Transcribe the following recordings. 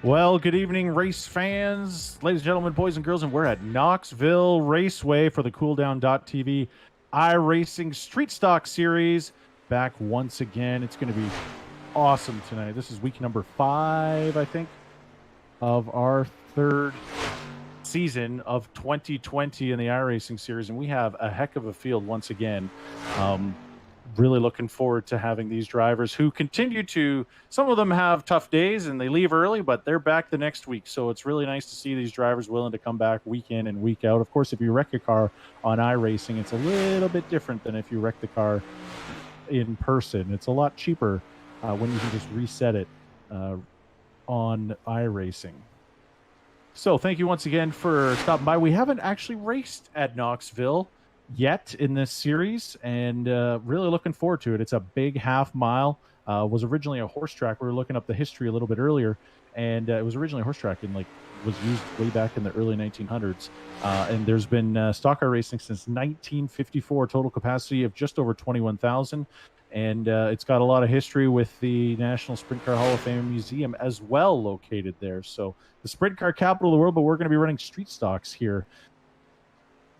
Well, good evening, race fans, ladies and gentlemen, boys and girls, and we're at Knoxville Raceway for the Cooldown.tv iRacing Street Stock Series. Back once again. It's going to be awesome tonight. This is week number 5, I think, of our third season of 2020 in the iRacing series, and we have a heck of a field once again. Really looking forward to having these drivers who continue to, some of them have tough days and they leave early, but they're back the next week. So it's really nice to see these drivers willing to come back week in and week out. Of course, if you wreck a car on iRacing, it's a little bit different than if you wreck the car in person. It's a lot cheaper when you can just reset it on iRacing. So thank you once again for stopping by. We haven't actually raced at Knoxville yet in this series, and really looking forward to it. It's a big half mile. Was originally a horse track. We were looking up the history a little bit earlier, and it was originally a horse track and was used way back in the early 1900s. And there's been stock car racing since 1954, total capacity of just over 21,000. And it's got a lot of history with the National Sprint Car Hall of Fame Museum as well located there. So the sprint car capital of the world, but we're going to be running street stocks here.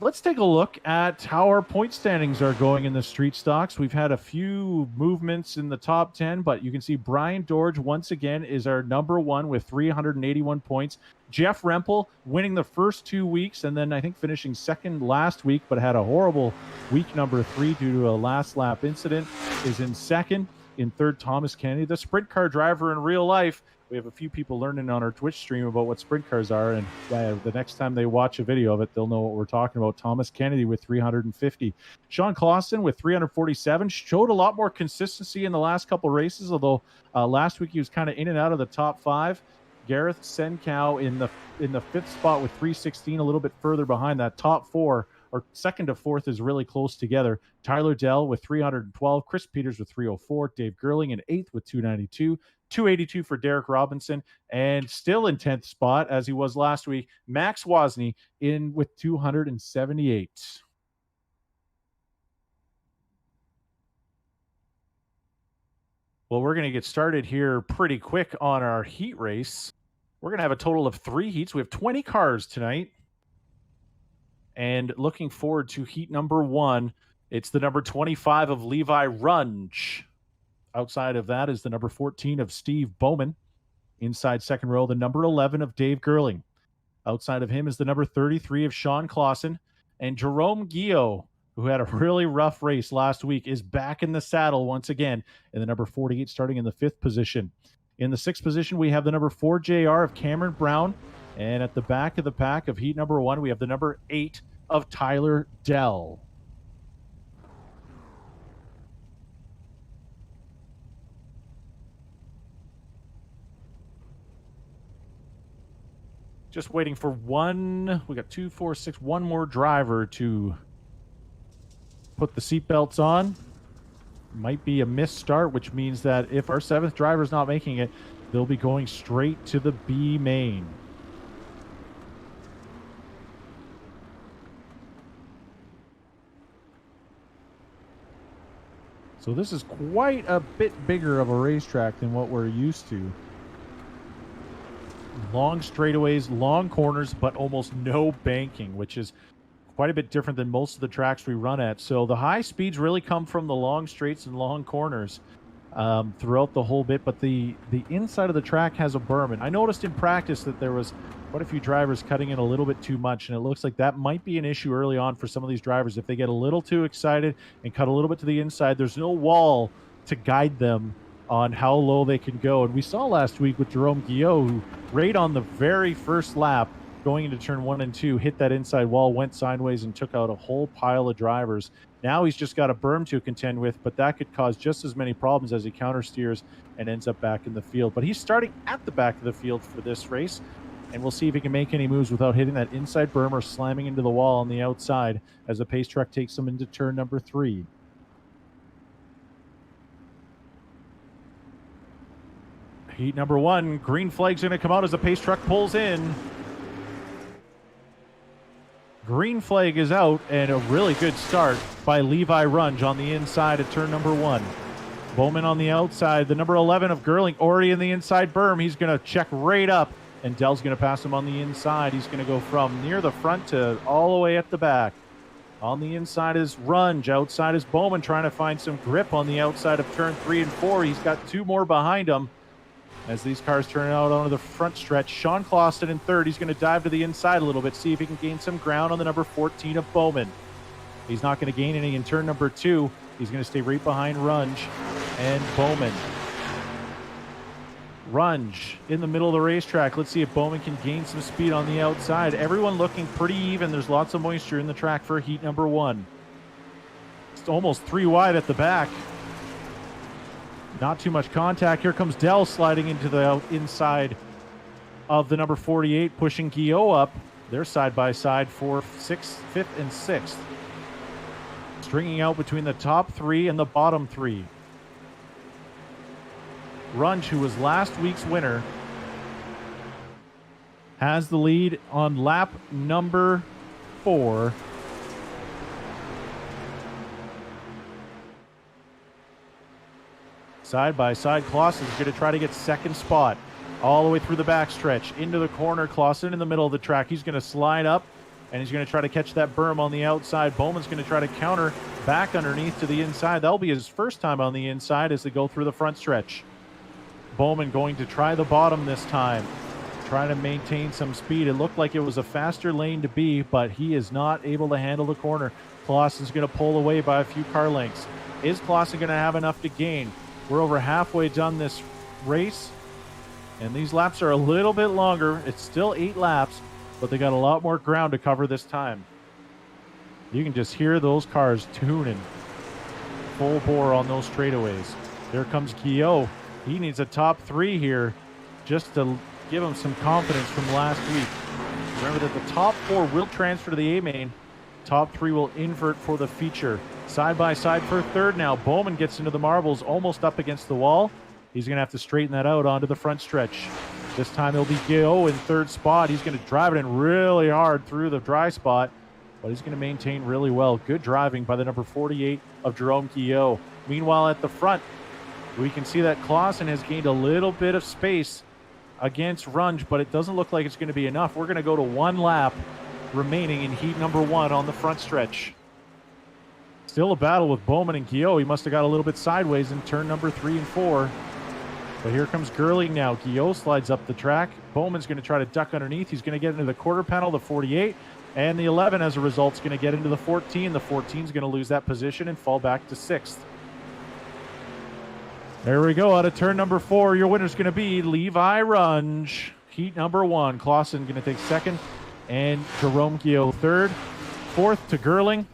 Let's take a look at how our point standings are going in the street stocks. We've had a few movements in the top 10, but you can see Brian Dorge once again is our number one with 381 points. Jeff Rempel winning the first 2 weeks, and then I think finishing second last week, but had a horrible week number 3 due to a last lap incident, is in second. In third, Thomas Kennedy, the sprint car driver in real life. We have a few people learning on our Twitch stream about what sprint cars are, and the next time they watch a video of it, they'll know what we're talking about. Thomas Kennedy with 350. Sean Clausen with 347. Showed a lot more consistency in the last couple races, although last week he was kind of in and out of the top 5. Gareth Senkow in the 5th spot with 316, a little bit further behind that top 4. Or second to fourth is really close together. Tyler Dell with 312, Chris Peters with 304, Dave Gerling in 8th with 292, 282 for Derek Robinson, and still in 10th spot, as he was last week, Max Wozni in with 278. Well, we're going to get started here pretty quick on our heat race. We're going to have a total of 3 heats. We have 20 cars tonight. And looking forward to heat number 1. It's the number 25 of Levi Runge. Outside of that is the number 14 of Steve Bowman. Inside second row, the number 11 of Dave Gerling. Outside of him is the number 33 of Sean Clausen. And Jerome Guillot, who had a really rough race last week, is back in the saddle once again in the number 48, starting in the 5th position. In the 6th position, we have the number 4 JR of Cameron Brown. And at the back of the pack of heat number 1, we have the number 8 of Tyler Dell. Just waiting for one. We got 2, 4, 6, one more driver to put the seatbelts on. Might be a missed start, which means that if our 7th driver is not making it, they'll be going straight to the B main. So this is quite a bit bigger of a racetrack than what we're used to. Long straightaways, long corners, but almost no banking, which is quite a bit different than most of the tracks we run at. So the high speeds really come from the long straights and long corners throughout the whole bit, but the inside of the track has a berm. And I noticed in practice that there was quite a few drivers cutting in a little bit too much, and it looks like that might be an issue early on for some of these drivers. If they get a little too excited and cut a little bit to the inside, there's no wall to guide them on how low they can go. And we saw last week with Jerome Guillot, who right on the very first lap going into turn 1 and 2, hit that inside wall, went sideways, and took out a whole pile of drivers. Now he's just got a berm to contend with, but that could cause just as many problems as he countersteers and ends up back in the field. But he's starting at the back of the field for this race, and we'll see if he can make any moves without hitting that inside berm or slamming into the wall on the outside as the pace truck takes him into turn number 3. Heat number 1, green flag's going to come out as the pace truck pulls in. Green flag is out, and a really good start by Levi Runge on the inside of turn number 1. Bowman on the outside. The number 11 of Gerling already in the inside berm. He's going to check right up, and Dell's going to pass him on the inside. He's going to go from near the front to all the way at the back. On the inside is Runge. Outside is Bowman trying to find some grip on the outside of turn 3 and 4. He's got 2 more behind him as these cars turn out onto the front stretch. Sean Clausen in third. He's going to dive to the inside a little bit, see if he can gain some ground on the number 14 of Bowman. He's not going to gain any in turn number 2. He's going to stay right behind Runge and Bowman. Runge in the middle of the racetrack. Let's see if Bowman can gain some speed on the outside. Everyone looking pretty even. There's lots of moisture in the track for heat number 1. It's almost 3 wide at the back. Not too much contact. Here comes Dell sliding into the inside of the number 48, pushing Guillot up. They're side by side for 6th, 5th, and 6th. Stringing out between the top 3 and the bottom 3. Runge, who was last week's winner, has the lead on lap number 4. Side by side, Clausen's going to try to get second spot all the way through the backstretch into the corner. Clausen in the middle of the track. He's going to slide up, and he's going to try to catch that berm on the outside. Bowman's going to try to counter back underneath to the inside. That'll be his first time on the inside as they go through the front stretch. Bowman going to try the bottom this time, trying to maintain some speed. It looked like it was a faster lane to be, but he is not able to handle the corner. Clausen's going to pull away by a few car lengths. Is Clausen going to have enough to gain? We're over halfway done this race, and these laps are a little bit longer. It's still 8 laps, but they got a lot more ground to cover this time. You can just hear those cars tuning full bore on those straightaways. There comes Guillot. He needs a top 3 here just to give him some confidence from last week. Remember that the top 4 will transfer to the A-main. Top 3 will invert for the feature. Side by side for third now. Bowman gets into the marbles, almost up against the wall. He's going to have to straighten that out onto the front stretch. This time it'll be Guillot in third spot. He's going to drive it in really hard through the dry spot, but he's going to maintain really well. Good driving by the number 48 of Jerome Guillot. Meanwhile, at the front, we can see that Clausen has gained a little bit of space against Runge, but it doesn't look like it's going to be enough. We're going to go to 1 lap remaining in heat number 1 on the front stretch. Still a battle with Bowman and Guillot. He must have got a little bit sideways in turn number 3 and 4. But here comes Gerling now. Guillot slides up the track. Bowman's going to try to duck underneath. He's going to get into the quarter panel, the 48, and the 11 as a result is going to get into the 14. The 14 is going to lose that position and fall back to 6th. There we go. Out of turn number 4, your winner's going to be Levi Runge. Heat number 1. Clausen going to take 2nd, and Jerome Guillot 3rd. 4th to Gerling.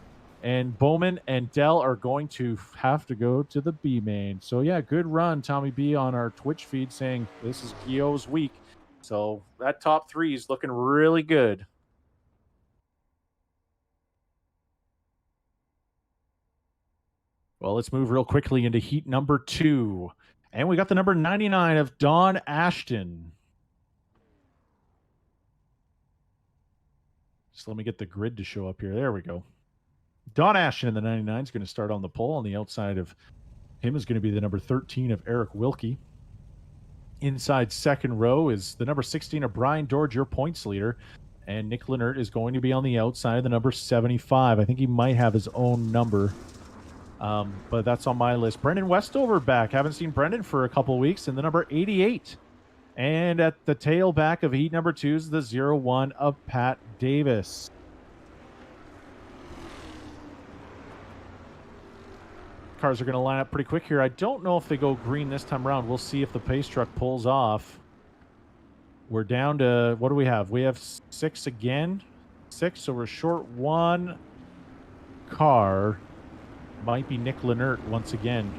And Bowman and Dell are going to have to go to the B main. So, yeah, good run, Tommy B, on our Twitch feed saying this is Guillot's week. So that top 3 is looking really good. Well, let's move real quickly into heat number 2. And we got the number 99 of Don Ashton. Just let me get the grid to show up here. There we go. Don Ashton in the 99 is going to start on the pole. On the outside of him is going to be the number 13 of Eric Wilkie. Inside second row is the number 16 of Brian Dorge, your points leader. And Nick Lennert is going to be on the outside of the number 75. I think he might have his own number, but that's on my list. Brendan Westover back. Haven't seen Brendan for a couple of weeks in the number 88. And at the tail back of heat number 2 is the 01 of Pat Davis. Cars are going to line up pretty quick here. I don't know if they go green this time around. We'll see if the pace truck pulls off. We're down to, what do we have? We have 6 again. 6, so we're short 1 car. Might be Nick Lennert once again.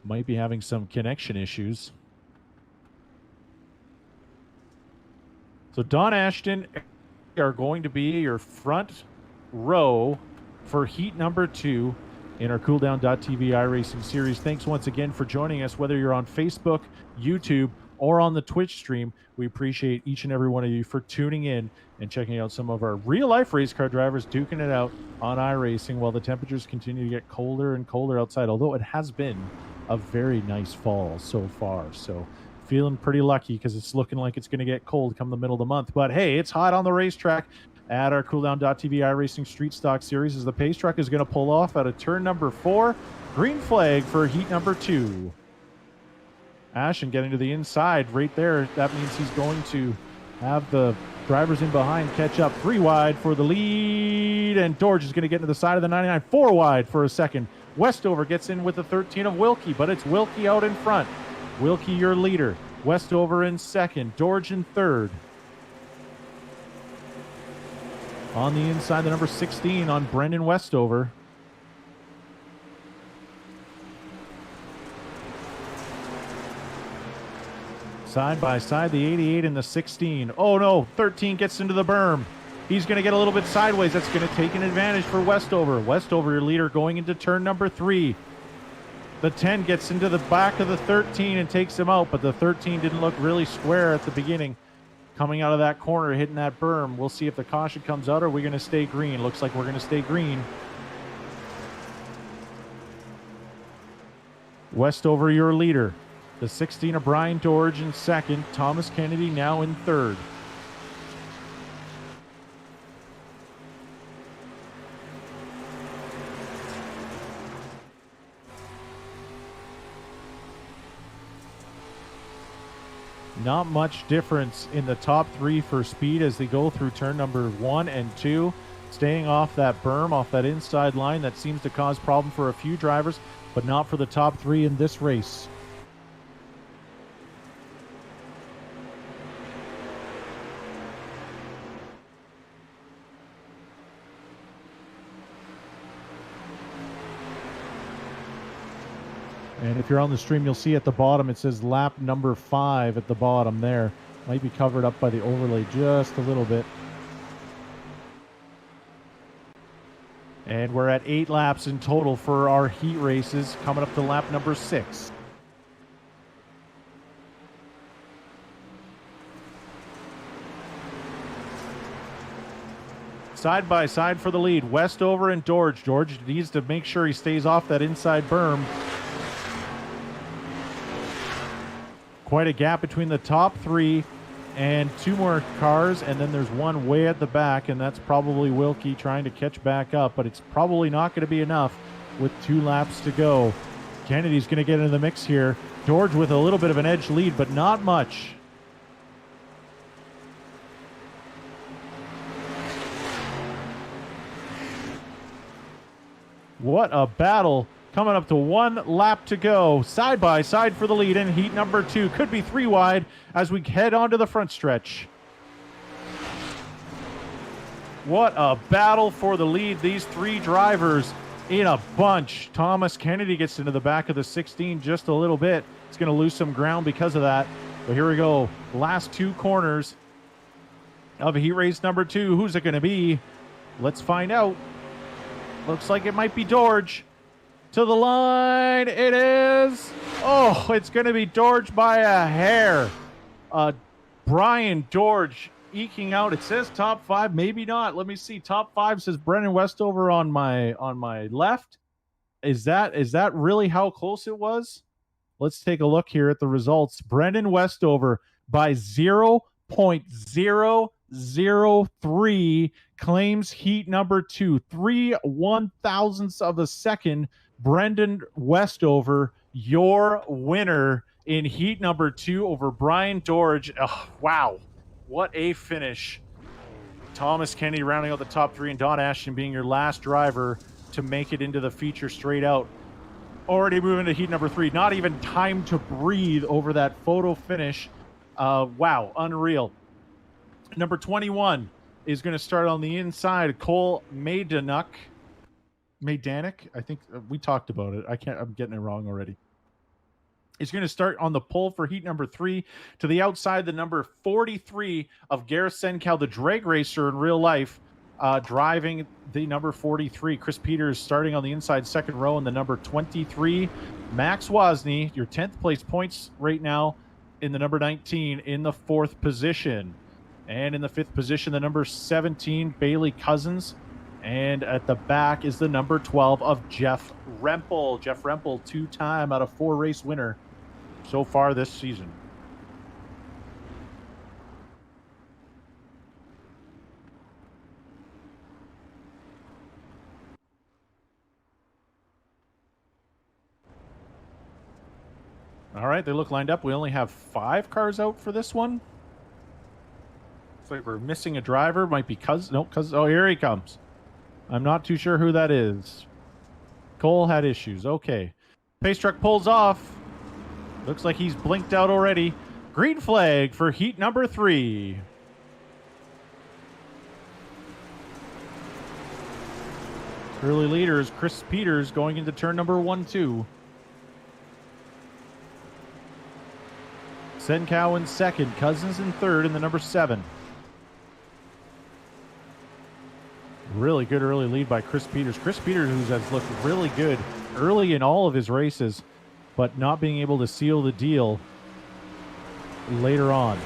Might be having some connection issues. So Don Ashton are going to be your front row for heat number 2 in our cooldown.tv iRacing series. Thanks once again for joining us, whether you're on Facebook, YouTube, or on the Twitch stream. We appreciate each and every one of you for tuning in and checking out some of our real-life race car drivers duking it out on iRacing while the temperatures continue to get colder and colder outside, although it has been a very nice fall so far. So feeling pretty lucky because it's looking like it's going to get cold come the middle of the month. But hey, it's hot on the racetrack at our cooldown.tv iRacing Street Stock Series as the pace truck is going to pull off out of turn number 4. Green flag for heat number 2. Ashton getting to the inside right there. That means he's going to have the drivers in behind catch up. 3 wide for the lead, and George is going to get into the side of the 99. 4 wide for a second. Westover gets in with the 13 of Wilkie, but it's Wilkie out in front. Wilkie, your leader. Westover in second. George in third. On the inside, the number 16 on Brendan Westover. Side by side, the 88 and the 16. Oh no, 13 gets into the berm. He's going to get a little bit sideways. That's going to take an advantage for Westover. Westover, your leader, going into turn number 3. The 10 gets into the back of the 13 and takes him out, but the 13 didn't look really square at the beginning. Coming out of that corner, hitting that berm. We'll see if the caution comes out, or are we going to stay green? Looks like we're going to stay green. Westover, your leader. The 16 of Brian George in second. Thomas Kennedy now in third. Not much difference in the top 3 for speed as they go through turn number 1 and 2. Staying off that berm, off that inside line. That seems to cause problem for a few drivers, but not for the top 3 in this race. And if you're on the stream, you'll see at the bottom, it says lap number 5 at the bottom there. Might be covered up by the overlay just a little bit. And we're at 8 laps in total for our heat races, coming up to lap number 6. Side by side for the lead, Westover and George. George needs to make sure he stays off that inside berm. Quite a gap between the top 3 and 2 more cars, and then there's one way at the back, and that's probably Wilkie trying to catch back up, but it's probably not going to be enough with 2 laps to go. Kennedy's going to get into the mix here. George with a little bit of an edge lead, but not much. What a battle. Coming up to 1 lap to go. Side by side for the lead in heat number 2. Could be 3 wide as we head onto the front stretch. What a battle for the lead. These 3 drivers in a bunch. Thomas Kennedy gets into the back of the 16 just a little bit. He's going to lose some ground because of that. But here we go. Last 2 corners of heat race number 2. Who's it going to be? Let's find out. Looks like it might be George. To the line, it is. Oh, it's going to be George by a hair. Brian George eking out. It says top 5, maybe not. Let me see. Top 5 says Brendan Westover on my left. Is that really how close it was? Let's take a look here at the results. Brendan Westover by 0.003 claims heat number 2. 3/1000ths of a second. Brendan Westover, your winner in heat number 2 over Brian George. Oh, wow. What a finish. Thomas Kennedy rounding out the top 3 and Don Ashton being your last driver to make it into the feature straight out. Already moving to heat number 3. Not even time to breathe over that photo finish. Wow, unreal. Number 21 is going to start on the inside. Cole Maidanek. I think we talked about it. I'm getting it wrong already. Is going to start on the pole for heat number 3. To the outside, the number 43 of Gareth Senkow, the drag racer in real life, driving the number 43. Chris Peters starting on the inside second row, and the number 23, Max Wozni, your 10th place points right now. in the number 19 in the 4th position. And in the 5th position, the number 17, Bailey Cousins. And at the back is the number 12 of Jeff Rempel. Jeff Rempel, 2-time out of 4 race winner so far this season. All right, they look lined up. We only have 5 cars out for this one. Looks like we're missing a driver. Might be Cousins. No, Cousins. Oh, here he comes. I'm not too sure who that is. Cole had issues. Okay. Pace truck pulls off. Looks like he's blinked out already. Green flag for heat number 3. Early leader is Chris Peters going into turn number 1-2. Senkow in 2nd, Cousins in 3rd, and the number 7. Really good early lead by Chris Peters. Chris Peters, who has looked really good early in all of his races, but not being able to seal the deal later on.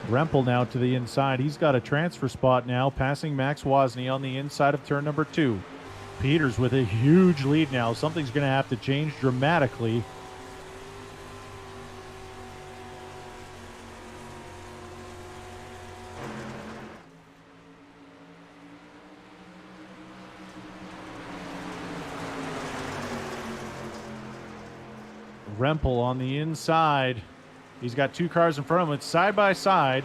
Rempel now to the inside. He's got a transfer spot now, passing Max Wozni on the inside of turn number 2. Peters with a huge lead now. Something's going to have to change dramatically. Rempel on the inside. He's got 2 cars in front of him. It's side by side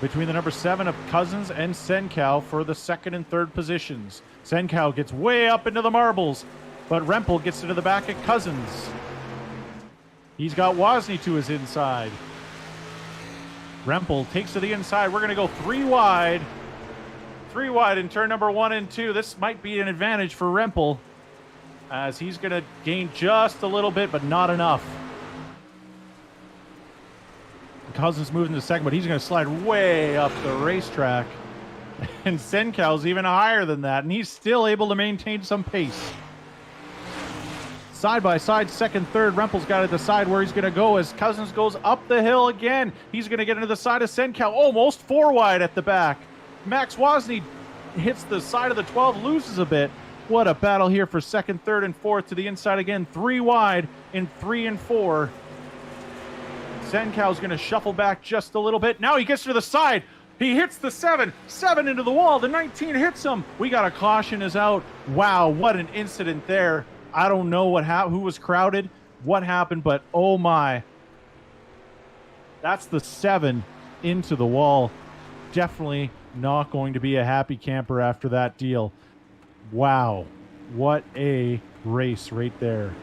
between the number 7 of Cousins and Senkow for the 2nd and 3rd positions. Senkow gets way up into the marbles, but Rempel gets into the back at Cousins. He's got Wozni to his inside. Rempel takes to the inside. We're going to go 3 wide. 3 wide in turn number 1 and 2. This might be an advantage for Rempel, as he's going to gain just a little bit, but not enough. Cousins moving to 2nd, but he's going to slide way up the racetrack. And Senkow's even higher than that, and he's still able to maintain some pace. Side by side, 2nd, 3rd. Rempel's got to decide where he's going to go as Cousins goes up the hill again. He's going to get into the side of Senkow, almost 4 wide at the back. Max Wozni hits the side of the 12, loses a bit. What a battle here for 2nd, 3rd, and 4th to the inside again. 3 wide in 3 and 4. Senkow's going to shuffle back just a little bit. Now he gets to the side. He hits the 7. 7 into the wall. The 19 hits him. We got a caution is out. Wow, what an incident there. I don't know who was crowded, what happened, but oh my. That's the 7 into the wall. Definitely not going to be a happy camper after that deal. Wow, what a race right there.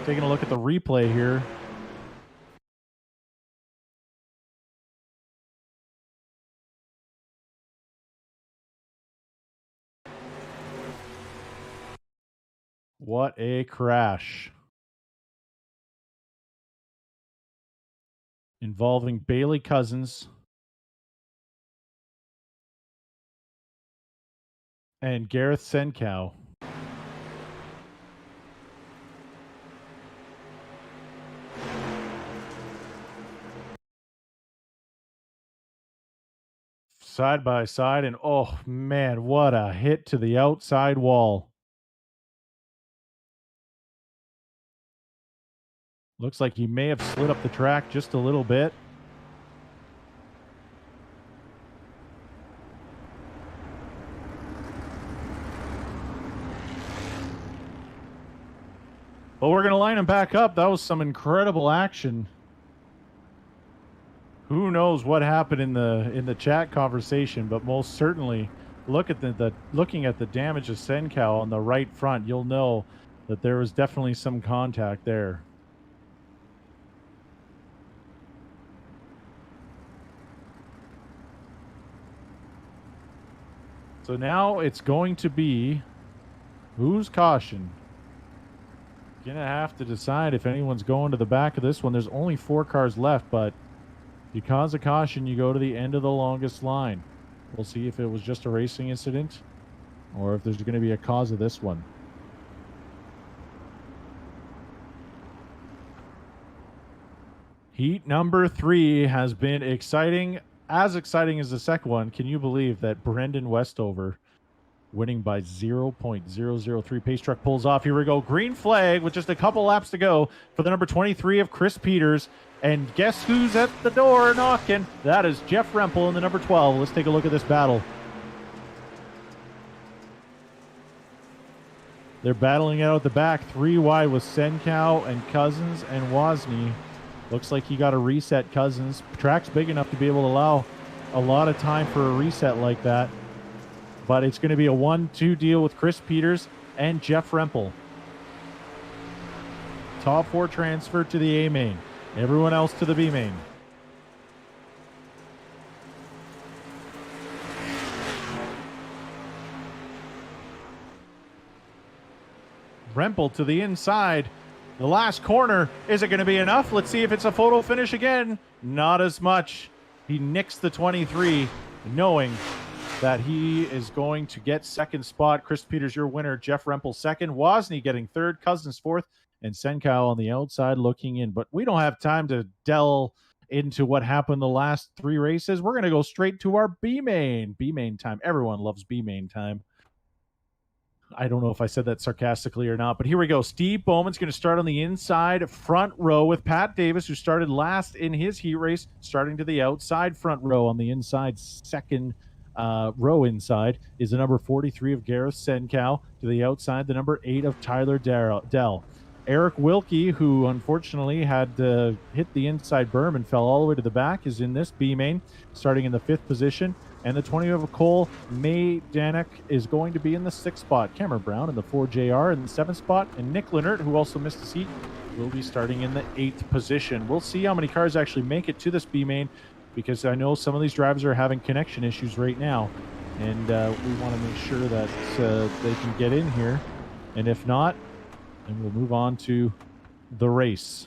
Taking a look at the replay here. What a crash. Involving Bailey Cousins and Gareth Senkow. Side by side, and oh man, what a hit to the outside wall. Looks like he may have slid up the track just a little bit. But we're going to line him back up. That was some incredible action. Who knows what happened in the chat conversation, but most certainly look at looking at the damage of Senkow on the right front, you'll know that there was definitely some contact there. So now it's going to be who's caution. Gonna have to decide if anyone's going to the back of this one. There's only 4 cars left, but if you cause a caution, you go to the end of the longest line. We'll see if it was just a racing incident or if there's going to be a cause of this one. Heat number 3 has been exciting, as exciting as the second one. Can you believe that Brendan Westover winning by 0.003? Pace truck pulls off. Here we go. Green flag with just a couple laps to go for the number 23 of Chris Peters. And guess who's at the door knocking? That is Jeff Rempel in the number 12. Let's take a look at this battle. They're battling out at the back. 3 wide with Senkow and Cousins and Wozni. Looks like he got a reset, Cousins. Track's big enough to be able to allow a lot of time for a reset like that. But it's going to be a 1-2 deal with Chris Peters and Jeff Rempel. Top 4 transfer to the A main. Everyone else to the B main. Rempel to the inside. The last corner. Is it going to be enough? Let's see if it's a photo finish again. Not as much. He nicks the 23, knowing that he is going to get second spot. Chris Peters, your winner. Jeff Rempel second. Wozni getting third. Cousins fourth. And Senkow on the outside looking in. But we don't have time to delve into what happened the last 3 races. We're going to go straight to our B main. B main time. Everyone loves B main time. I don't know if I said that sarcastically or not, but here we go. Steve Bowman's going to start on the inside front row with Pat Davis, who started last in his heat race, starting to the outside front row. On the inside second row inside is the number 43 of Gareth Senkow. To the outside, the number 8 of Tyler Dell. Eric Wilkie, who unfortunately had hit the inside berm and fell all the way to the back, is in this B main, starting in the 5th position. And the 20 of Cole May Danek is going to be in the 6th spot. Cameron Brown in the 4JR in the 7th spot. And Nick Leonard, who also missed his heat, will be starting in the 8th position. We'll see how many cars actually make it to this B main, because I know some of these drivers are having connection issues right now. And we want to make sure that they can get in here. And if not, then we'll move on to the race.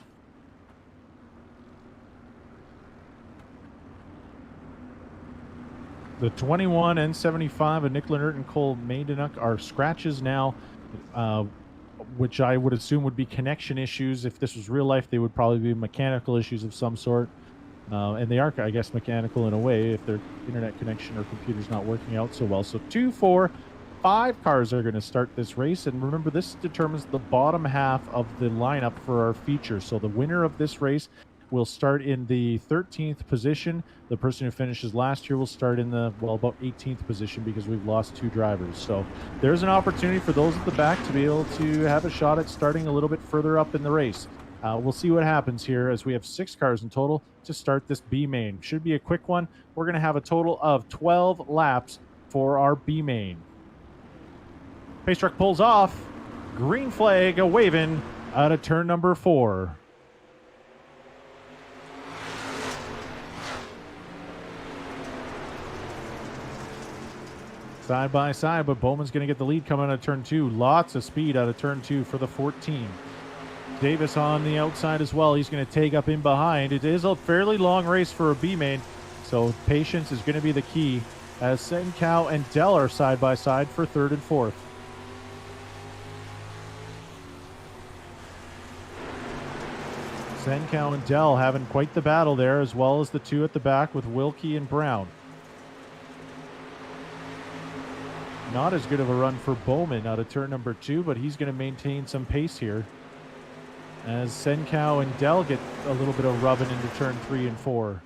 The 21 and 75 of Nick Leonard and Cole Maidenuk are scratches now, which I would assume would be connection issues. If this was real life, they would probably be mechanical issues of some sort. And they are, I guess, mechanical in a way if their internet connection or computer's not working out so well. So 2, 4, 5 cars are going to start this race. And remember, this determines the bottom half of the lineup for our feature. So the winner of this race will start in the 13th position. The person who finishes last year will start in the, well, about 18th position, because we've lost 2 drivers. So there's an opportunity for those at the back to be able to have a shot at starting a little bit further up in the race. We'll see what happens here, as we have 6 cars in total to start this B main. Should be a quick one. We're going to have a total of 12 laps for our B main. Pace truck pulls off. Green flag waving out of turn number 4. Side by side, but Bowman's going to get the lead coming out of turn 2. Lots of speed out of turn 2 for the 14. Davis on the outside as well. He's going to take up in behind. It is a fairly long race for a B main, so patience is going to be the key, as Senkow and Dell are side by side for 3rd and 4th. Senkow and Dell having quite the battle there, as well as the 2 at the back with Wilkie and Brown. Not as good of a run for Bowman out of turn number 2, but he's going to maintain some pace here, as Senkow and Dell get a little bit of rubbing into turn 3 and 4.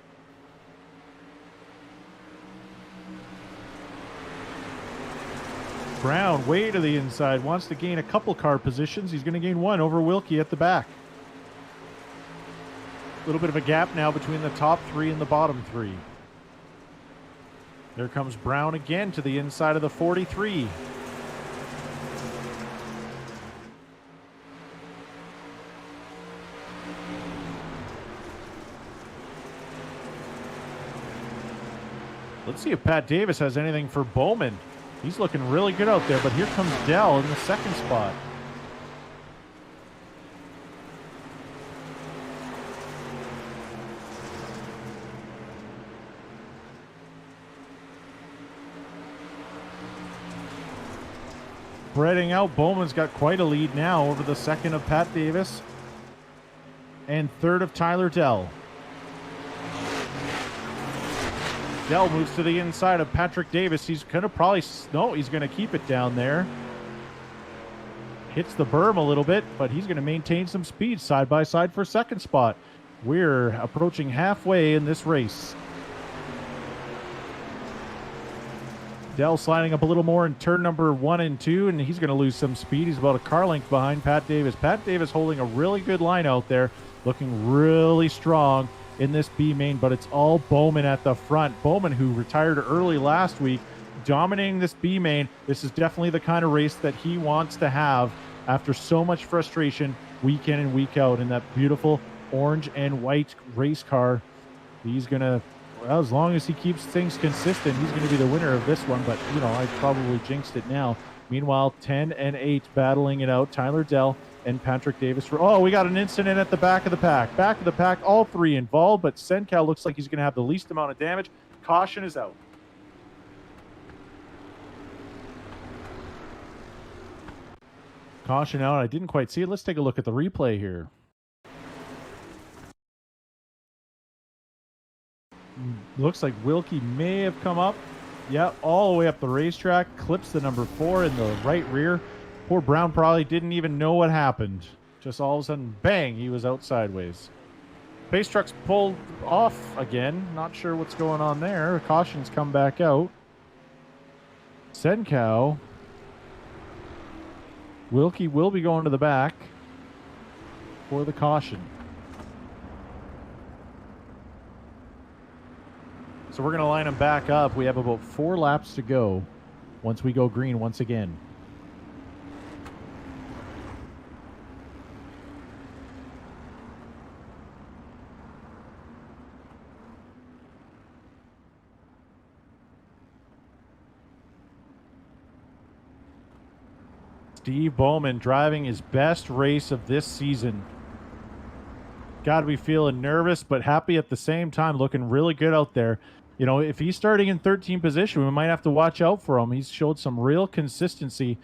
Brown way to the inside, wants to gain a couple car positions. He's going to gain 1 over Wilkie at the back. A little bit of a gap now between the top 3 and the bottom 3. There comes Brown again to the inside of the 43. Let's see if Pat Davis has anything for Bowman. He's looking really good out there, but here comes Dell in the 2nd spot. Spreading out, Bowman's got quite a lead now over the 2nd of Pat Davis and 3rd of Tyler Dell. Dell moves to the inside of Patrick Davis. He's going to probably, no, he's going to keep it down there. Hits the berm a little bit, but he's going to maintain some speed side by side for second spot. We're approaching halfway in this race. Dell sliding up a little more in turn number 1 and 2, and he's going to lose some speed. He's about a car length behind Pat Davis. Pat Davis holding a really good line out there, looking really strong in this B main, but it's all Bowman at the front. Bowman, who retired early last week, dominating this B main. This is definitely the kind of race that he wants to have after so much frustration week in and week out in that beautiful orange and white race car. He's going to, well, as long as he keeps things consistent, he's going to be the winner of this one, but, you know, I probably jinxed it now. Meanwhile, 10 and 8 battling it out. Tyler Dell and Patrick Davis. Oh, we got an incident at the back of the pack. Back of the pack, all three involved, but Senkow looks like he's going to have the least amount of damage. Caution is out. Caution out. I didn't quite see it. Let's take a look at the replay here. Looks like Wilkie may have come up. Yeah, all the way up the racetrack. Clips the number 4 in the right rear. Poor Brown probably didn't even know what happened. Just all of a sudden, bang, he was out sideways. Pace truck's pulled off again. Not sure what's going on there. Caution's come back out. Senkow. Wilkie will be going to the back for the caution. So we're going to line them back up. We have about 4 laps to go once we go green once again. Steve Bowman driving his best race of this season. Got to be feeling nervous, but happy at the same time, looking really good out there. You know, if he's starting in 13th position, we might have to watch out for him. He's showed some real consistency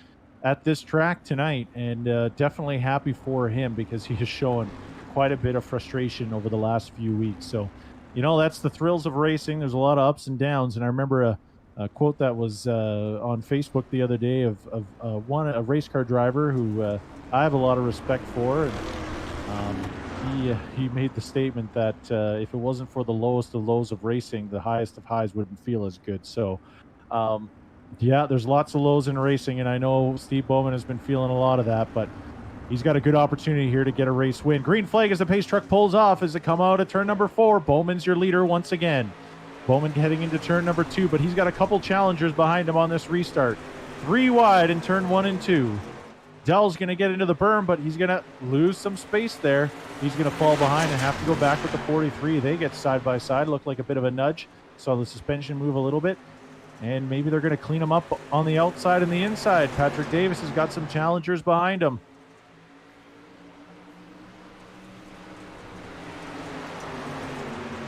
at this track tonight, and definitely happy for him because he is showing quite a bit of frustration over the last few weeks. So, you know, that's the thrills of racing. There's a lot of ups and downs, and I remember a quote that was on Facebook the other day of a race car driver who I have a lot of respect for. And, he made the statement that if it wasn't for the lowest of lows of racing, the highest of highs wouldn't feel as good. So, yeah, there's lots of lows in racing, and I know Steve Bowman has been feeling a lot of that, but he's got a good opportunity here to get a race win. Green flag as the pace truck pulls off as it come out at turn number 4. Bowman's your leader once again. Bowman heading into turn number 2, but he's got a couple challengers behind him on this restart. 3 wide in turn 1 and 2. Dell's going to get into the berm, but he's going to lose some space there. He's going to fall behind and have to go back with the 43. They get side by side. Look like a bit of a nudge. Saw the suspension move a little bit. And maybe they're going to clean him up on the outside and the inside. Patrick Davis has got some challengers behind him.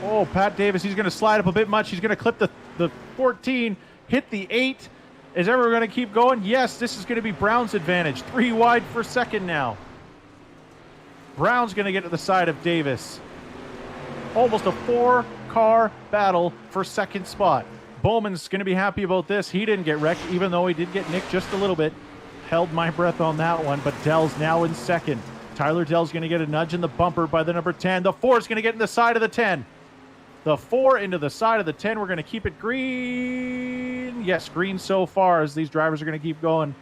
Oh, Pat Davis, he's going to slide up a bit much. He's going to clip the 14, hit the 8. Is everyone going to keep going? Yes, this is going to be Brown's advantage. 3 wide for second now. Brown's going to get to the side of Davis. Almost a 4-car battle for second spot. Bowman's going to be happy about this. He didn't get wrecked, even though he did get nicked just a little bit. Held my breath on that one, but Dell's now in second. Tyler Dell's going to get a nudge in the bumper by the number 10. The 4 is going to get in the side of the 10. The 4 into the side of the 10. We're going to keep it green. Yes, green so far as these drivers are going to keep going.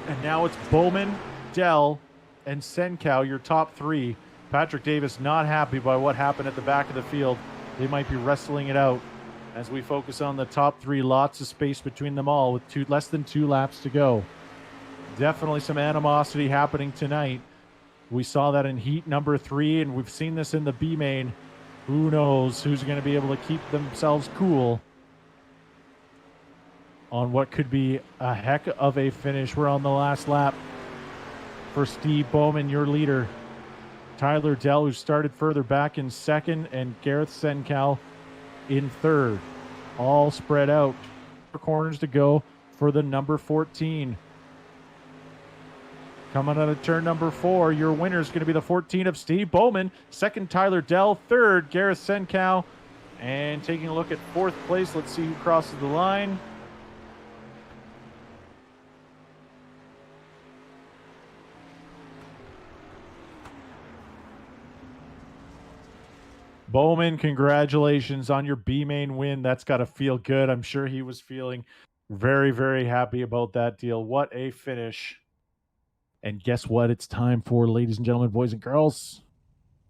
And now it's Bowman, Dell, and Senkow, your top 3. Patrick Davis not happy by what happened at the back of the field. They might be wrestling it out as we focus on the top 3. Lots of space between them all with less than 2 laps to go. Definitely some animosity happening tonight. We saw that in heat number 3, and we've seen this in the B main. Who knows who's going to be able to keep themselves cool on what could be a heck of a finish. We're on the last lap for Steve Bowman, your leader. Tyler Dell, who started further back, in second, and Gareth Senkow in third. All spread out. 4 corners to go for the number 14. Coming out of turn number 4, your winner is going to be the 14 of Steve Bowman. Second, Tyler Dell. Third, Gareth Senkow. And taking a look at 4th place, let's see who crosses the line. Bowman, congratulations on your B-Main win. That's got to feel good. I'm sure he was feeling very, very happy about that deal. What a finish. And guess what? It's time for, ladies and gentlemen, boys and girls,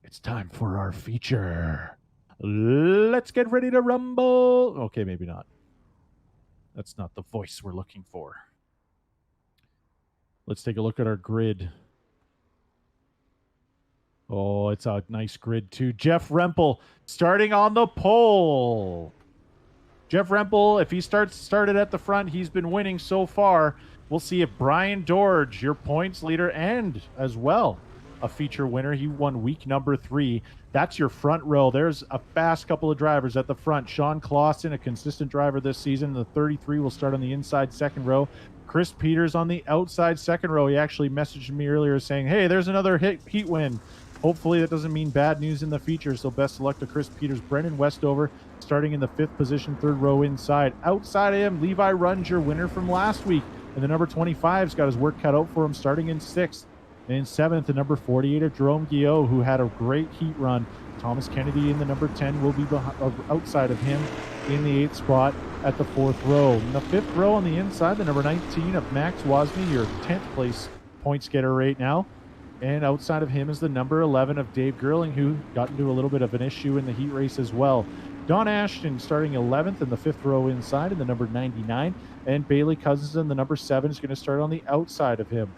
it's time for our feature. Let's get ready to rumble. Okay, maybe not. That's not the voice we're looking for. Let's take a look at our grid. Oh, it's a nice grid too. Jeff Rempel starting on the pole. Jeff Rempel, if he started at the front, he's been winning so far. We'll see if Brian Dorge, your points leader and as well a feature winner. He won week number 3. That's your front row. There's a fast couple of drivers at the front. Sean Clausen, a consistent driver this season. The 33 will start on the inside second row. Chris Peters on the outside second row. He actually messaged me earlier saying, hey, there's another heat win. Hopefully that doesn't mean bad news in the feature, so best of luck to Chris Peters. Brendan Westover starting in the 5th position, 3rd row inside. Outside of him, Levi Runge, your winner from last week. And the number 25's got his work cut out for him, starting in 6th. And in 7th, the number 48 of Jerome Guillot, who had a great heat run. Thomas Kennedy in the number 10 will be outside of him in the 8th spot at the 4th row. In the 5th row on the inside, the number 19 of Max Wasney, your 10th place points getter right now. And outside of him is the number 11 of Dave Gerling, who got into a little bit of an issue in the heat race as well. Don Ashton starting 11th in the 5th row inside in the number 99. And Bailey Cousins in the number 7 is going to start on the outside of him.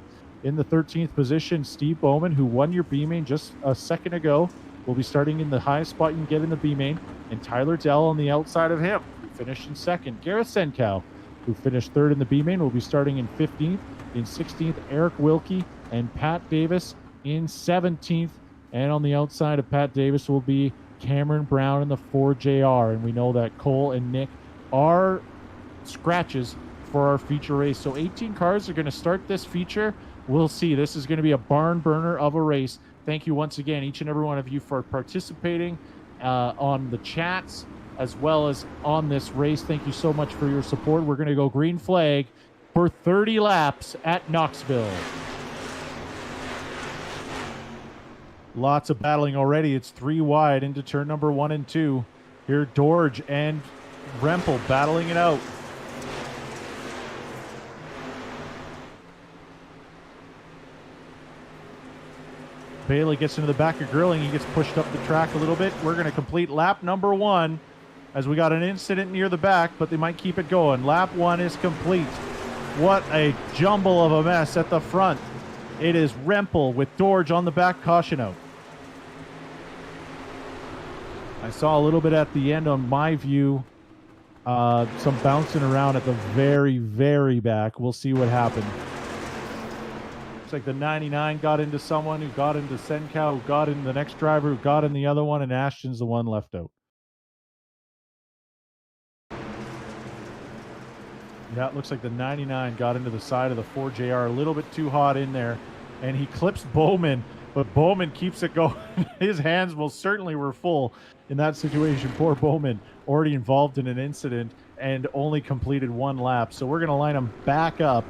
In the 13th position, Steve Bowman, who won your B-Main just a second ago, will be starting in the highest spot you can get in the B-Main. And Tyler Dell on the outside of him, who finished in 2nd. Gareth Senkow, who finished 3rd in the B-Main, will be starting in 15th. In 16th, Eric Wilkie and Pat Davis in 17th. And on the outside of Pat Davis will be Cameron Brown in the 4JR. And we know that Cole and Nick are scratches for our feature race. So 18 cars are going to start this feature. We'll see. This is going to be a barn burner of a race. Thank you once again, each and every one of you, for participating on the chats as well as on this race. Thank you so much for your support. We're going to go green flag for 30 laps at Knoxville. Lots of battling already. It's 3 wide into turn number 1 and 2. Here, Dorge and Rempel battling it out. Bailey gets into the back of Grilling. He gets pushed up the track a little bit. We're going to complete lap number 1 as we got an incident near the back, but they might keep it going. Lap 1 is complete. What a jumble of a mess at the front. It is Rempel with Dorge on the back, caution out. I saw a little bit at the end on my view, some bouncing around at the very, very back. We'll see what happened. Looks like the 99 got into someone who got into Senkow, who got in the next driver, who got in the other one, and Ashton's the one left out. Yeah, it looks like the 99 got into the side of the 4JR, a little bit too hot in there, and he clips Bowman, but Bowman keeps it going. His hands most certainly were full in that situation. Poor Bowman, already involved in an incident and only completed 1 lap. So we're going to line him back up.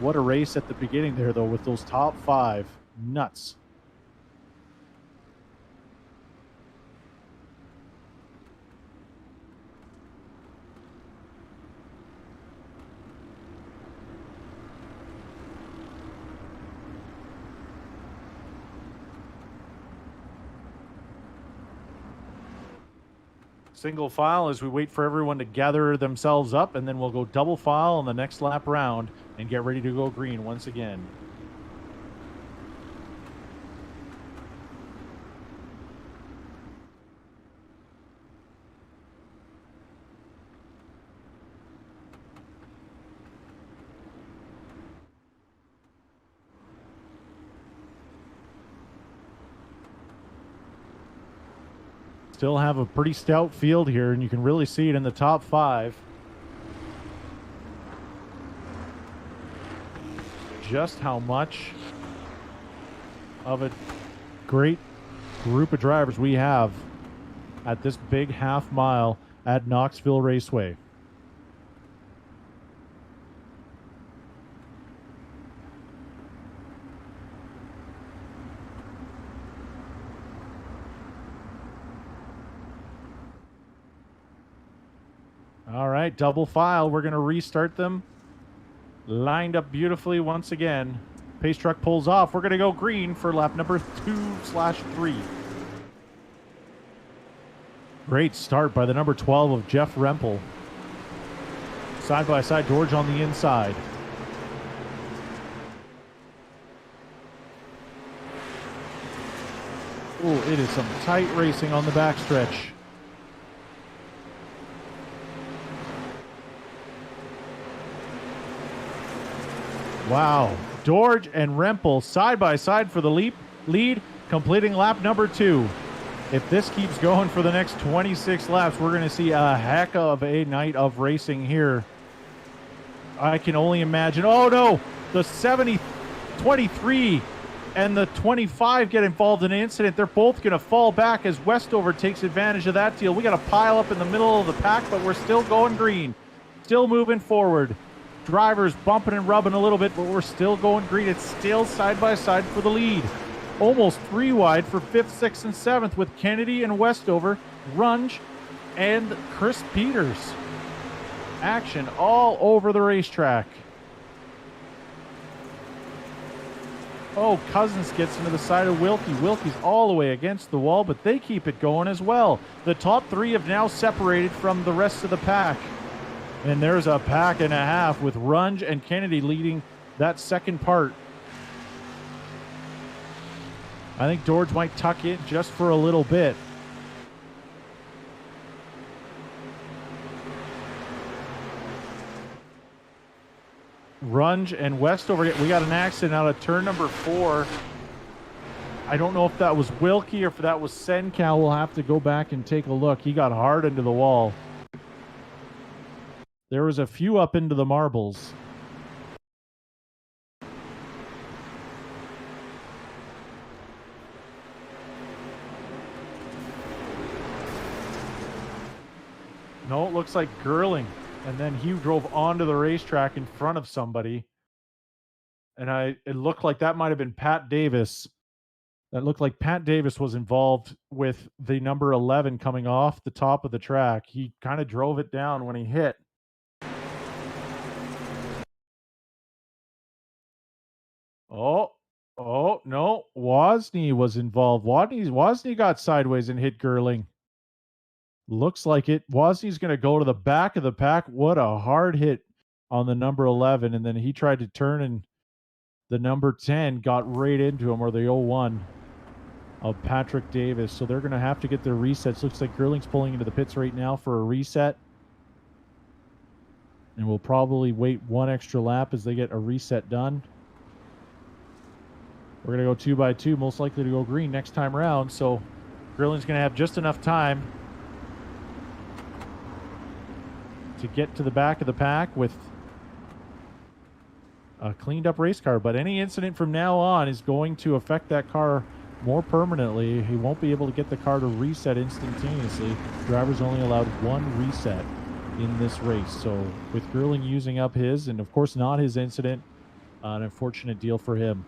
What a race at the beginning there, though, with those top 5. Nuts. Single file as we wait for everyone to gather themselves up, and then we'll go double file on the next lap round and get ready to go green once again. Still have a pretty stout field here, and you can really see it in the top 5. Just how much of a great group of drivers we have at this big half mile at Knoxville Raceway. All right, double file. We're going to restart them. Lined up beautifully once again. Pace truck pulls off. We're going to go green for lap number 2/3. Great start by the number 12 of Jeff Rempel. Side by side, George on the inside. Oh, it is some tight racing on the backstretch. Wow. George and Rempel side by side for the lead, completing lap number 2. If this keeps going for the next 26 laps, we're going to see a heck of a night of racing here. I can only imagine. Oh, no. The 23 and the 25 get involved in an incident. They're both going to fall back as Westover takes advantage of that deal. We got to pile up in the middle of the pack, but we're still going green. Still moving forward. Drivers bumping and rubbing a little bit, but we're still going green. It's still side by side for the lead. Almost 3 wide for 5th, 6th, and 7th with Kennedy and Westover, Runge, and Chris Peters. Action all over the racetrack. Oh, Cousins gets into the side of Wilkie. Wilkie's all the way against the wall, but they keep it going as well. The top 3 have now separated from the rest of the pack. And there's a pack and a half with Runge and Kennedy leading that second part. I think George might tuck in just for a little bit. Runge and Westover, we got an accident out of turn number 4. I don't know if that was Wilkie or if that was Sencal. We'll have to go back and take a look. He got hard into the wall. There was a few up into the marbles. No, it looks like Gerling. And then he drove onto the racetrack in front of somebody. And it looked like that might have been Pat Davis. That looked like Pat Davis was involved with the number 11 coming off the top of the track. He kind of drove it down when he hit. Oh, no. Wozni was involved. Wozni got sideways and hit Gerling. Looks like it. Wozny's going to go to the back of the pack. What a hard hit on the number 11. And then he tried to turn, and the number 10 got right into him, or the 01 of Patrick Davis. So they're going to have to get their resets. Looks like Gerling's pulling into the pits right now for a reset. And we'll probably wait one extra lap as they get a reset done. We're going to go 2 by 2, most likely to go green next time around. So Gerling's going to have just enough time to get to the back of the pack with a cleaned up race car. But any incident from now on is going to affect that car more permanently. He won't be able to get the car to reset instantaneously. Drivers only allowed 1 reset in this race. So with Gerling using up his, and of course not his incident, an unfortunate deal for him.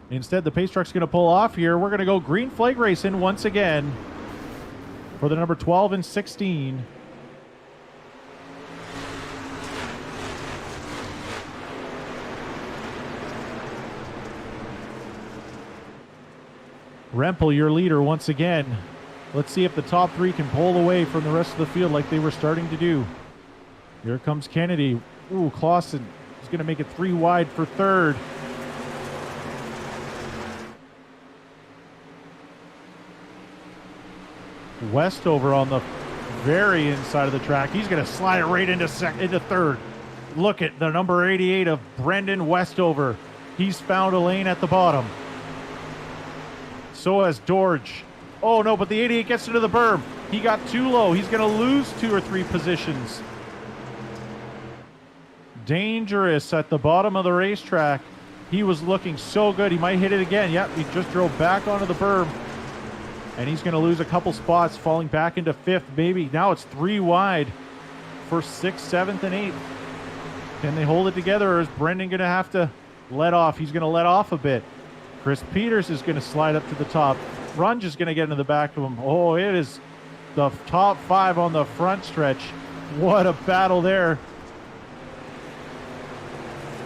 Instead, the pace truck's going to pull off here. We're going to go green flag racing once again for the number 12 and 16. Rempel, your leader once again. Let's see if the top 3 can pull away from the rest of the field like they were starting to do. Here comes Kennedy. Ooh, Clausen is going to make it 3 wide for 3rd. Westover on the very inside of the track. He's going to slide it right into 3rd. Look at the number 88 of Brendan Westover. He's found a lane at the bottom. So has George. Oh no, but the 88 gets into the berm. He got too low. He's going to lose 2 or 3 positions. Dangerous at the bottom of the racetrack. He was looking so good. He might hit it again. Yep, he just drove back onto the berm. And he's going to lose a couple spots, falling back into 5th, maybe. Now it's 3 wide for 6th, 7th, and 8th. Can they hold it together, or is Brendan going to have to let off? He's going to let off a bit. Chris Peters is going to slide up to the top. Runge is going to get into the back of him. Oh, it is the top 5 on the front stretch. What a battle there.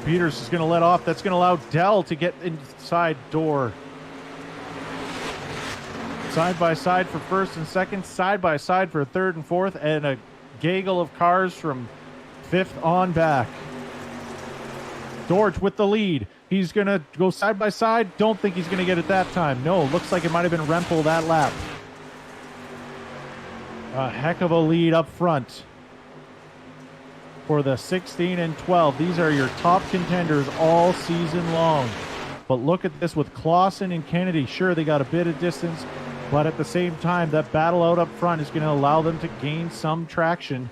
Peters is going to let off. That's going to allow Dell to get inside door. Side by side for 1st and 2nd, side by side for 3rd and 4th, and a gaggle of cars from 5th on back. George with the lead. He's going to go side by side. Don't think he's going to get it that time. No, looks like it might have been Rempel that lap. A heck of a lead up front for the 16 and 12. These are your top contenders all season long. But look at this with Clausen and Kennedy. Sure, they got a bit of distance, but at the same time, that battle out up front is going to allow them to gain some traction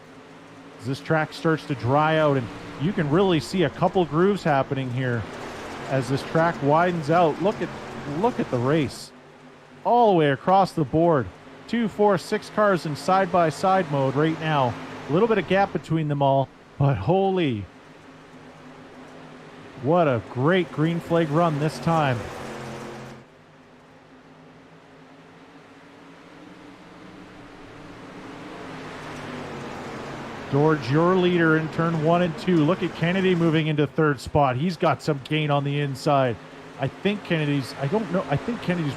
as this track starts to dry out. And you can really see a couple grooves happening here as this track widens out. Look at the race all the way across the board. 2, 4, 6 cars in side-by-side mode right now. A little bit of gap between them all, but holy, what a great green flag run this time. George, your leader in turn 1 and 2. Look at Kennedy moving into 3rd spot. He's got some gain on the inside. I think Kennedy's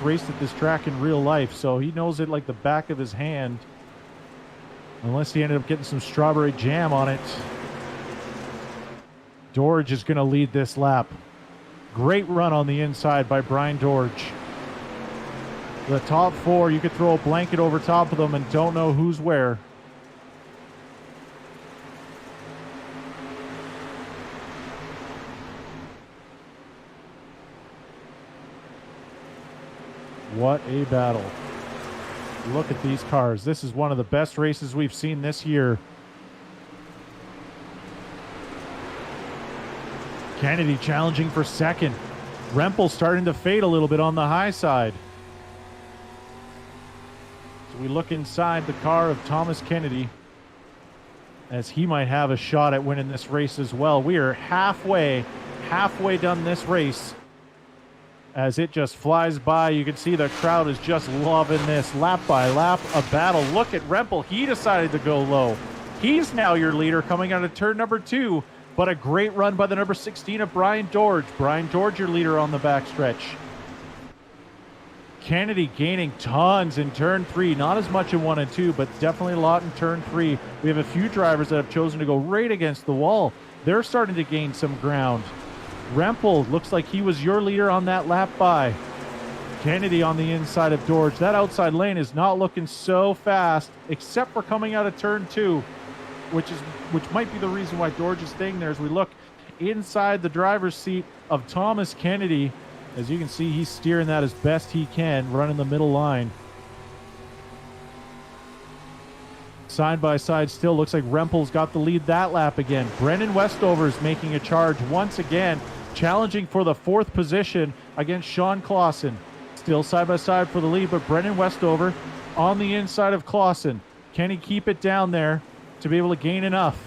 raced at this track in real life, so he knows it like the back of his hand. Unless he ended up getting some strawberry jam on it. George is going to lead this lap. Great run on the inside by Brian George. The top 4, you could throw a blanket over top of them and don't know who's where. What a battle. Look at these cars. This is one of the best races we've seen this year. Kennedy challenging for 2nd. Rempel starting to fade a little bit on the high side. So we look inside the car of Thomas Kennedy as he might have a shot at winning this race as well. We are halfway done this race. As it just flies by, you can see the crowd is just loving this. Lap by lap, a battle. Look at Rempel. He decided to go low. He's now your leader coming out of turn number 2, but a great run by the number 16 of Brian George. Brian George, your leader on the backstretch. Kennedy gaining tons in turn 3. Not as much in 1 and 2, but definitely a lot in turn 3. We have a few drivers that have chosen to go right against the wall. They're starting to gain some ground. Rempel looks like he was your leader on that lap by. Kennedy on the inside of George. That outside lane is not looking so fast, except for coming out of turn 2, which might be the reason why George is staying there. As we look inside the driver's seat of Thomas Kennedy, as you can see, he's steering that as best he can, running the middle line. Side by side still looks like Rempel's got the lead that lap again. Brendan Westover is making a charge once again, challenging for the 4th position against Sean Clausen. Still side by side for the lead, but Brendan Westover on the inside of Clausen. Can he keep it down there to be able to gain enough?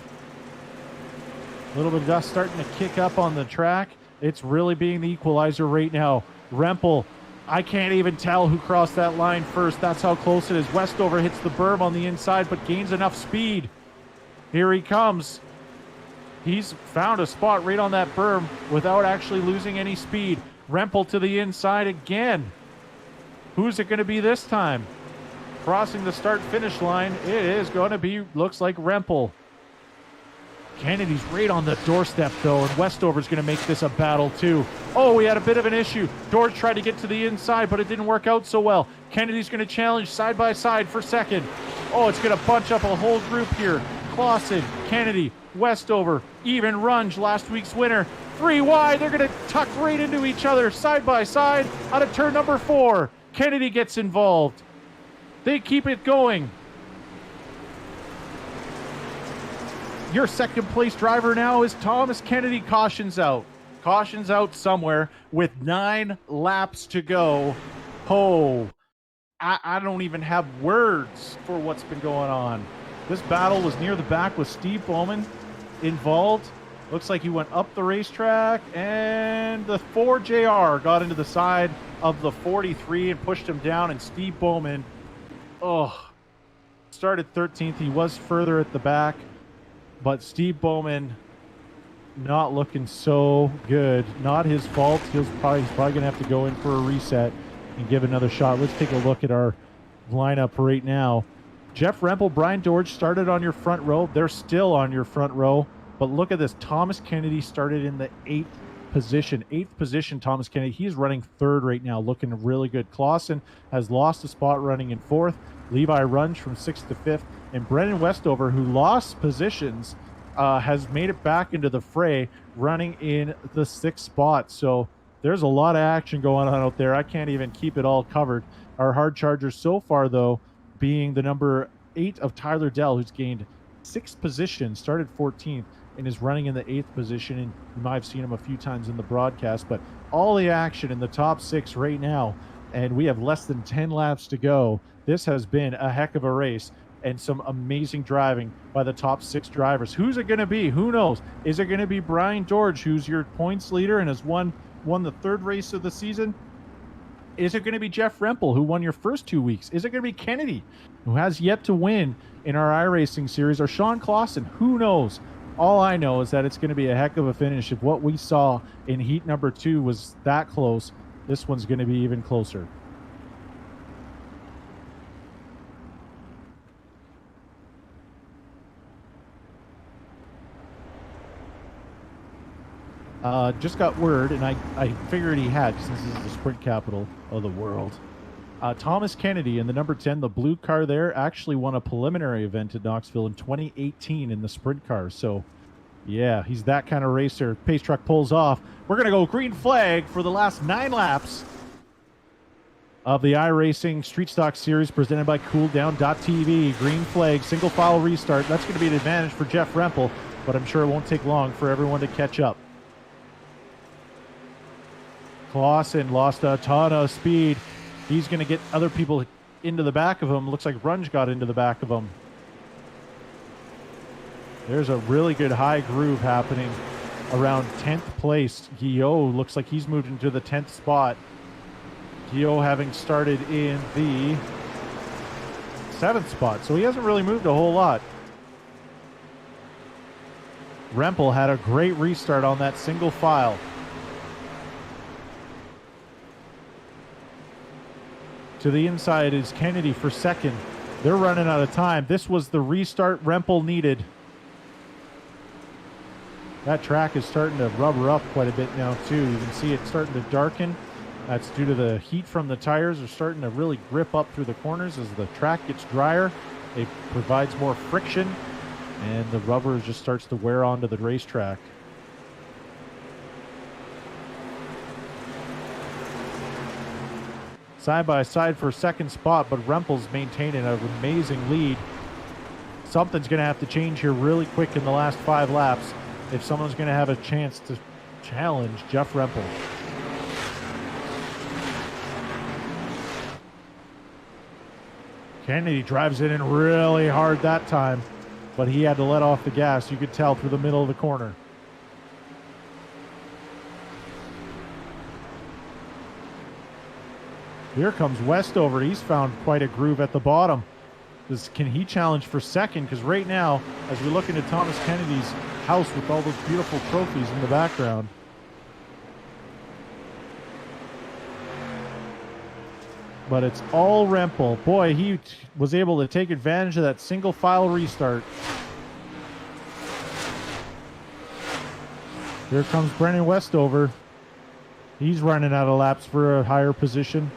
A little bit of dust starting to kick up on the track. It's really being the equalizer right now. Rempel, I can't even tell who crossed that line first. That's how close it is. Westover hits the berm on the inside, but gains enough speed. Here he comes. He's found a spot right on that berm without actually losing any speed. Rempel to the inside again. Who's it going to be this time? Crossing the start-finish line, it is going to be, looks like Rempel. Kennedy's right on the doorstep, though, and Westover's going to make this a battle, too. Oh, we had a bit of an issue. George tried to get to the inside, but it didn't work out so well. Kennedy's going to challenge side by side for 2nd. Oh, it's going to bunch up a whole group here. Clausen, Kennedy, Westover, even Runge, last week's winner. 3 wide, they're going to tuck right into each other, side by side, out of turn number 4. Kennedy gets involved. They keep it going. Your 2nd place driver now is Thomas Kennedy. Cautions out. Caution's out somewhere with 9 laps to go. Oh, I don't even have words for what's been going on. This battle was near the back with Steve Bowman involved. Looks like he went up the racetrack, and the 4JR got into the side of the 43 and pushed him down, and Steve Bowman, started 13th. He was further at the back, but Steve Bowman not looking so good. Not his fault. He's probably going to have to go in for a reset and give another shot. Let's take a look at our lineup right now. Jeff Rempel, Brian Dorge started on your front row. They're still on your front row. But look at this. Thomas Kennedy started in the 8th position. 8th position, Thomas Kennedy. He's running 3rd right now, looking really good. Clausen has lost a spot running in 4th. Levi Runge from 6th to 5th. And Brennan Westover, who lost positions, has made it back into the fray, running in the 6th spot. So there's a lot of action going on out there. I can't even keep it all covered. Our hard chargers so far, though, being the number 8 of Tyler Dell, who's gained 6th position, started 14th, and is running in the 8th position. And you might have seen him a few times in the broadcast, but all the action in the top 6 right now, and we have less than 10 laps to go. This has been a heck of a race and some amazing driving by the top 6 drivers. Who's it going to be? Who knows? Is it going to be Brian Dorge, who's your points leader and has won the 3rd race of the season? Is it going to be Jeff Rempel, who won your first 2 weeks? Is it going to be Kennedy, who has yet to win in our iRacing series, or Sean Clausen? Who knows? All I know is that it's going to be a heck of a finish. If what we saw in heat number 2 was that close, this one's going to be even closer. Just got word, and I figured he had, since this is the sprint capital of the world. Thomas Kennedy in the number 10, the blue car there, actually won a preliminary event at Knoxville in 2018 in the sprint car. So, yeah, he's that kind of racer. Pace truck pulls off. We're going to go green flag for the last 9 laps of the iRacing Street Stock Series presented by CoolDown.tv. Green flag, single file restart. That's going to be an advantage for Jeff Rempel, but I'm sure it won't take long for everyone to catch up. Clausen lost a ton of speed. He's going to get other people into the back of him. Looks like Runge got into the back of him. There's a really good high groove happening around 10th place. Guillot looks like he's moved into the 10th spot. Guillot having started in the 7th spot, so he hasn't really moved a whole lot. Rempel had a great restart on that single file. To the inside is Kennedy for 2nd. They're running out of time. This was the restart Rempel needed. That track is starting to rubber up quite a bit now too. You can see it starting to darken. That's due to the heat from the tires. They're starting to really grip up through the corners as the track gets drier. It provides more friction, and the rubber just starts to wear onto the racetrack. Side by side for 2nd spot, but Rempel's maintaining an amazing lead. Something's going to have to change here really quick in the last 5 laps if someone's going to have a chance to challenge Jeff Rempel. Kennedy drives it in really hard that time, but he had to let off the gas. You could tell through the middle of the corner. Here comes Westover. He's found quite a groove at the bottom. Can he challenge for 2nd? Because right now, as we look into Thomas Kennedy's house with all those beautiful trophies in the background, but it's all Rempel. Boy, he was able to take advantage of that single file restart. Here comes Brennan Westover. He's running out of laps for a higher position.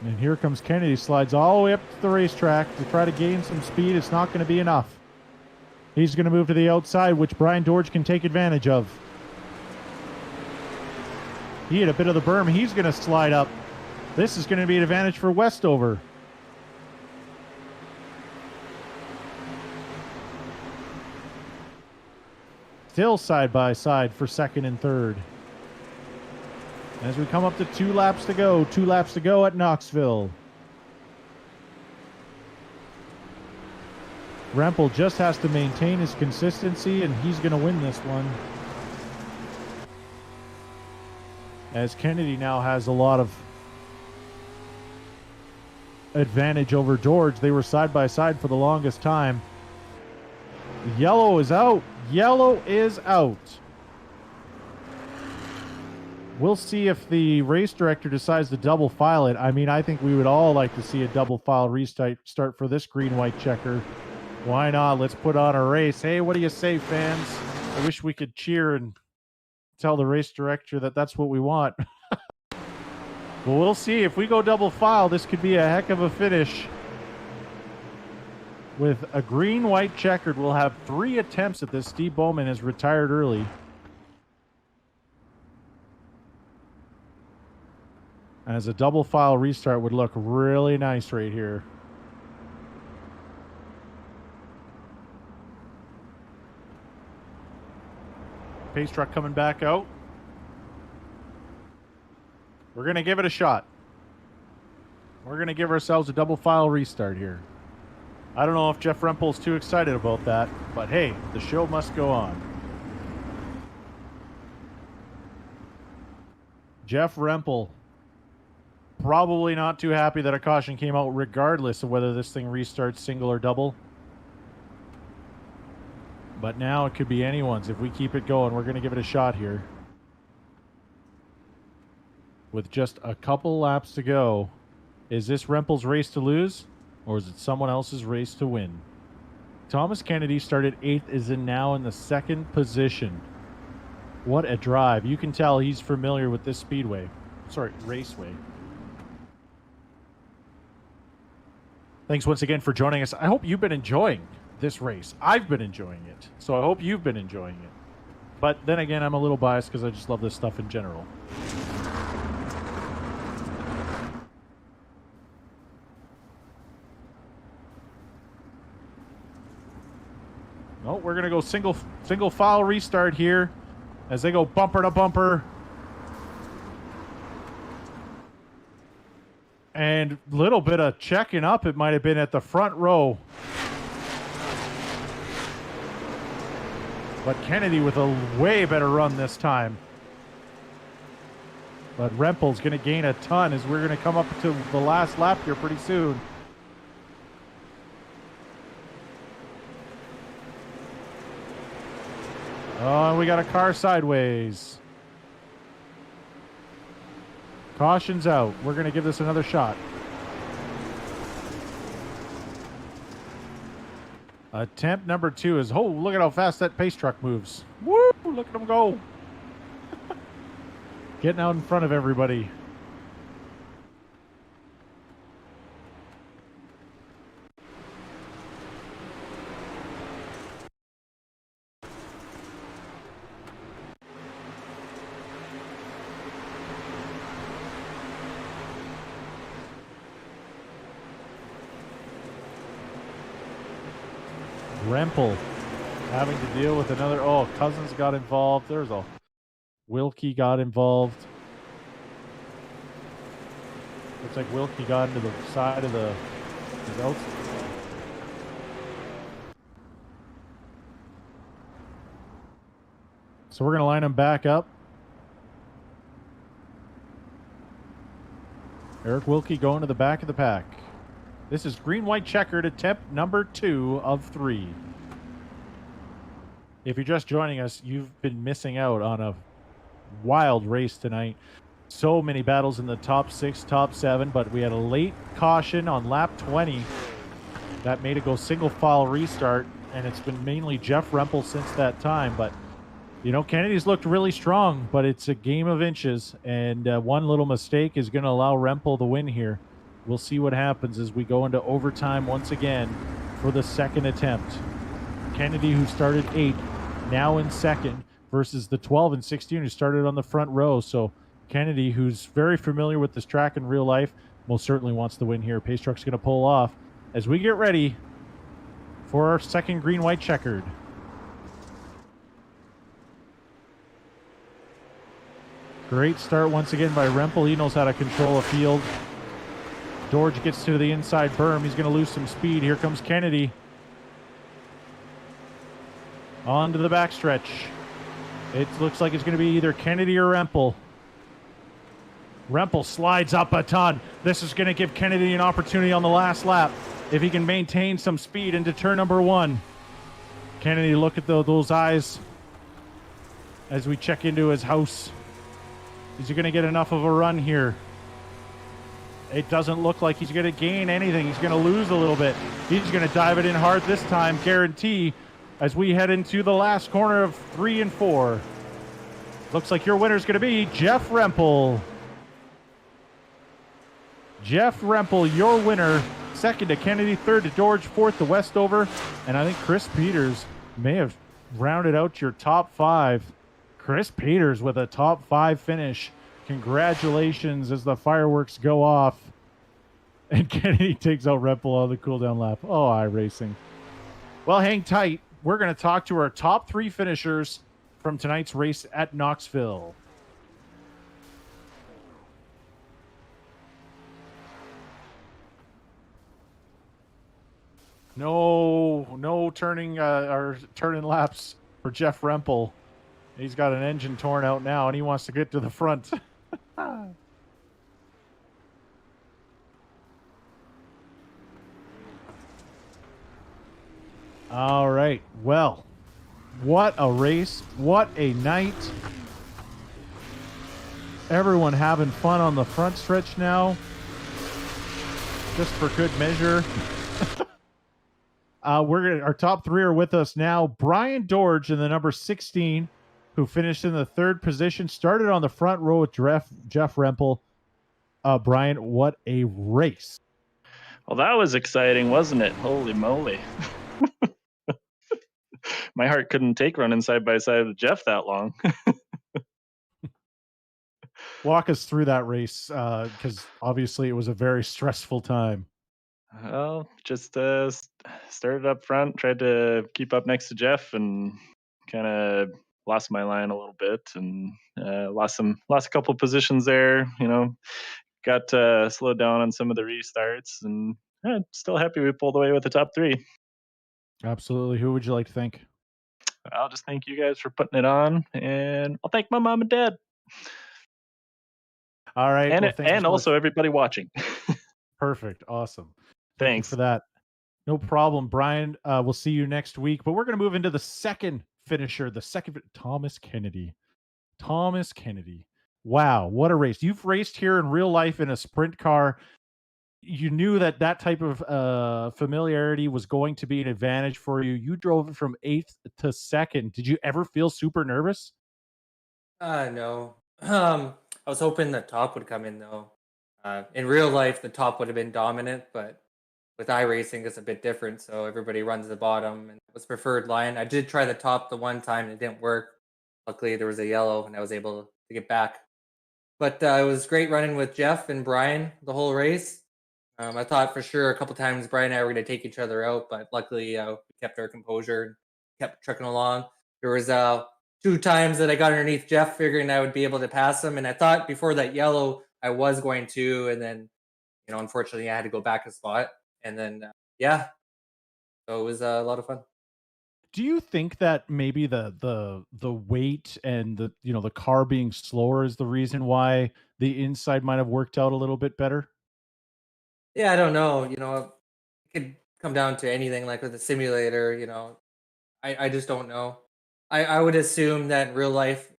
And here comes Kennedy, slides all the way up to the racetrack to try to gain some speed. It's not going to be enough. He's going to move to the outside, which Brian Dorge can take advantage of. He hit a bit of the berm. He's going to slide up. This is going to be an advantage for Westover. Still side by side for second and third. As we come up to 2 laps to go. 2 laps to go at Knoxville. Rempel just has to maintain his consistency, and he's going to win this one. As Kennedy now has a lot of advantage over George. They were side by side for the longest time. Yellow is out. Yellow is out. We'll see if the race director decides to double file it. I mean, I think we would all like to see a double file restart for this green-white checker. Why not? Let's put on a race. Hey, what do you say, fans? I wish we could cheer and tell the race director that that's what we want. Well, we'll see. If we go double file, this could be a heck of a finish. With a green-white checkered, we'll have 3 attempts at this. Steve Bowman has retired early. As a double file restart would look really nice right here. Pace truck coming back out. We're going to give it a shot. We're going to give ourselves a double file restart here. I don't know if Jeff Rempel's too excited about that, but hey, the show must go on. Jeff Rempel probably not too happy that a caution came out regardless of whether this thing restarts single or double. But now it could be anyone's. If we keep it going, we're going to give it a shot here. With just a couple laps to go, is this Rempel's race to lose, or is it someone else's race to win? Thomas Kennedy started 8th, is now in the 2nd position. What a drive. You can tell he's familiar with this speedway. Sorry, raceway. Thanks once again for joining us. I hope you've been enjoying this race. I've been enjoying it, so I hope you've been enjoying it. But then again, I'm a little biased because I just love this stuff in general. No, we're going to go single file restart here as they go bumper to bumper. And a little bit of checking up, it might have been at the front row. But Kennedy with a way better run this time. But Rempel's going to gain a ton as we're going to come up to the last lap here pretty soon. Oh, and we got a car sideways. Caution's out. We're going to give this another shot. Attempt number 2 is, oh, look at how fast that pace truck moves. Woo, look at him go. Getting out in front of everybody. Rempel having to deal with another. Oh, Cousins got involved. There's a Wilkie got involved. Looks like Wilkie got into the side of the outside. So we're going to line them back up. Eric Wilkie going to the back of the pack. This is green-white checkered attempt number 2 of 3. If you're just joining us, you've been missing out on a wild race tonight. So many battles in the top 6, top 7, but we had a late caution on lap 20 that made it go single file restart, and it's been mainly Jeff Rempel since that time. But, you know, Kennedy's looked really strong, but it's a game of inches, and one little mistake is going to allow Rempel the win here. We'll see what happens as we go into overtime once again for the 2nd attempt. Kennedy, who started 8th, now in 2nd, versus the 12 and 16 who started on the front row. So Kennedy, who's very familiar with this track in real life, most certainly wants to win here. Pace truck's going to pull off as we get ready for our 2nd green-white checkered. Great start once again by Rempel. He knows how to control a field. George gets to the inside berm. He's going to lose some speed. Here comes Kennedy. On to the backstretch. It looks like it's going to be either Kennedy or Rempel. Rempel slides up a ton. This is going to give Kennedy an opportunity on the last lap if he can maintain some speed into turn number 1. Kennedy, look at those eyes as we check into his house. Is he going to get enough of a run here? It doesn't look like he's going to gain anything. He's going to lose a little bit. He's going to dive it in hard this time, guarantee, as we head into the last corner of 3 and 4. Looks like your winner is going to be Jeff Rempel. Jeff Rempel, your winner. Second to Kennedy, third to George, fourth to Westover. And I think Chris Peters may have rounded out your top 5. Chris Peters with a top 5 finish. Congratulations as the fireworks go off. And Kennedy takes out Rempel on the cooldown lap. Oh, iRacing. Well, hang tight. We're going to talk to our top 3 finishers from tonight's race at Knoxville. No turning laps for Jeff Rempel. He's got an engine torn out now, and he wants to get to the front. All right. Well, what a race. What a night. Everyone having fun on the front stretch now. Just for good measure. Our top 3 are with us now. Brian Dorge in the number 16, who finished in the 3rd position, started on the front row with Jeff Rempel. Brian, what a race. Well, that was exciting, wasn't it? Holy moly. My heart couldn't take running side by side with Jeff that long. Walk us through that race, because obviously it was a very stressful time. Well, just started up front, tried to keep up next to Jeff, and kind of lost my line a little bit, and lost a couple positions there. Got slowed down on some of the restarts, and still happy we pulled away with the top 3. Absolutely. Who would you like to thank? I'll just thank you guys for putting it on, and I'll thank my mom and dad. All right. And also everybody watching. Perfect. Awesome. Thanks for that. No problem, Brian. We'll see you next week. But we're going to move into the second finisher, Thomas Kennedy. Thomas Kennedy. Wow, what a race. You've raced here in real life in a sprint car. You knew that type of familiarity was going to be an advantage for you. You drove it from 8th to 2nd. Did you ever feel super nervous? No. I was hoping the top would come in, though. In real life, the top would have been dominant, but with iRacing, it's a bit different. So everybody runs the bottom, and it was preferred line. I did try the top the one time, and it didn't work. Luckily, there was a yellow, and I was able to get back. But it was great running with Jeff and Brian the whole race. I thought for sure a couple times Brian and I were going to take each other out, but luckily we kept our composure and kept trucking along. There was 2 times that I got underneath Jeff, figuring I would be able to pass him, and I thought before that yellow I was going to, and then unfortunately I had to go back a spot, and then so it was a lot of fun. Do you think that maybe the weight and the car being slower is the reason why the inside might have worked out a little bit better? Yeah, I don't know. It could come down to anything like with the simulator. I just don't know. I would assume that in real life,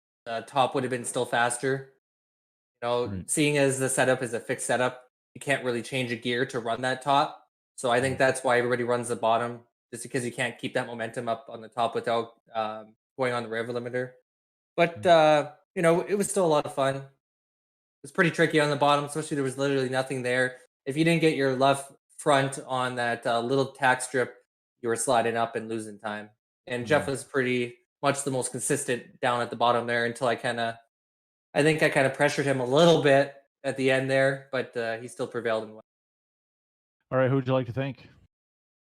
top would have been still faster. Right. Seeing as the setup is a fixed setup, you can't really change a gear to run that top. So I think that's why everybody runs the bottom, just because you can't keep that momentum up on the top without going on the rev limiter. But it was still a lot of fun. It was pretty tricky on the bottom, especially there was literally nothing there. If you didn't get your left front on that little tack strip, you were sliding up and losing time. And Jeff was pretty much the most consistent down at the bottom there until I think I kind of pressured him a little bit at the end there, but he still prevailed and won. All right, who would you like to thank?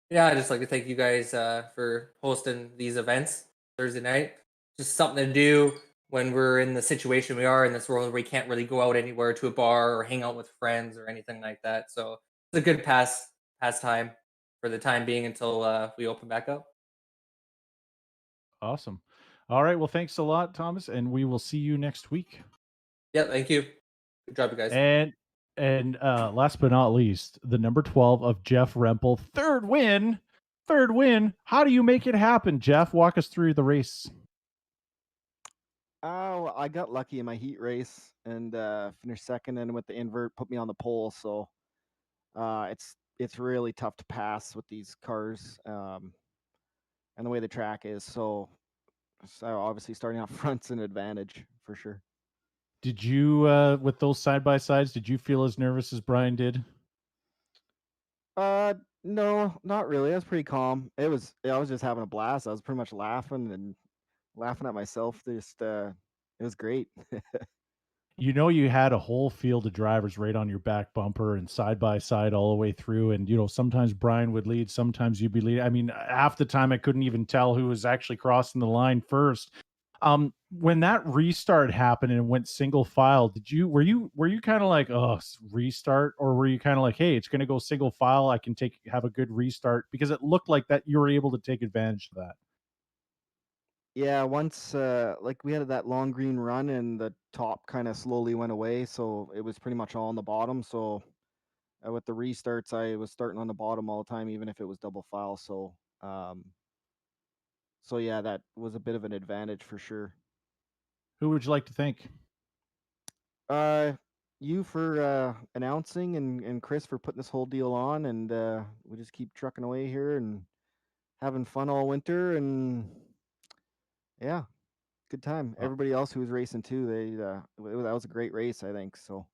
Yeah, I'd just like to thank you guys for hosting these events Thursday night. Just something to do when we're in the situation we are in this world where we can't really go out anywhere to a bar or hang out with friends or anything like that. So it's a good pastime for the time being until we open back up. Awesome. All right. Well, thanks a lot, Thomas, and we will see you next week. Yeah, thank you. Good job, you guys. And last but not least, the number 12 of Jeff Rempel, third win. Third win. How do you make it happen, Jeff? Walk us through the race. Oh, I got lucky in my heat race and finished second, and with the invert, put me on the pole. So it's really tough to pass with these cars, and the way the track is. So obviously starting out front's an advantage for sure. Did you, with those side by sides, did you feel as nervous as Brian did? No, not really. I was pretty calm. I was just having a blast. I was pretty much laughing at myself. It was great. You know, you had a whole field of drivers right on your back bumper and side by side all the way through. And, sometimes Brian would lead, sometimes you'd be leading. I mean, half the time I couldn't even tell who was actually crossing the line first. When that restart happened and it went single file, were you kind of like, oh, restart, or were you kind of like, hey, it's going to go single file, I can have a good restart? Because it looked like that you were able to take advantage of that. Yeah, once like we had that long green run and the top kind of slowly went away, so it was pretty much all on the bottom. So with the restarts, I was starting on the bottom all the time, even if it was double file. So yeah, that was a bit of an advantage for sure. Who would you like to thank? You for announcing, and Chris for putting this whole deal on, and we just keep trucking away here and having fun all winter, and yeah, good time. Everybody else who was racing too, that was a great race, I think. So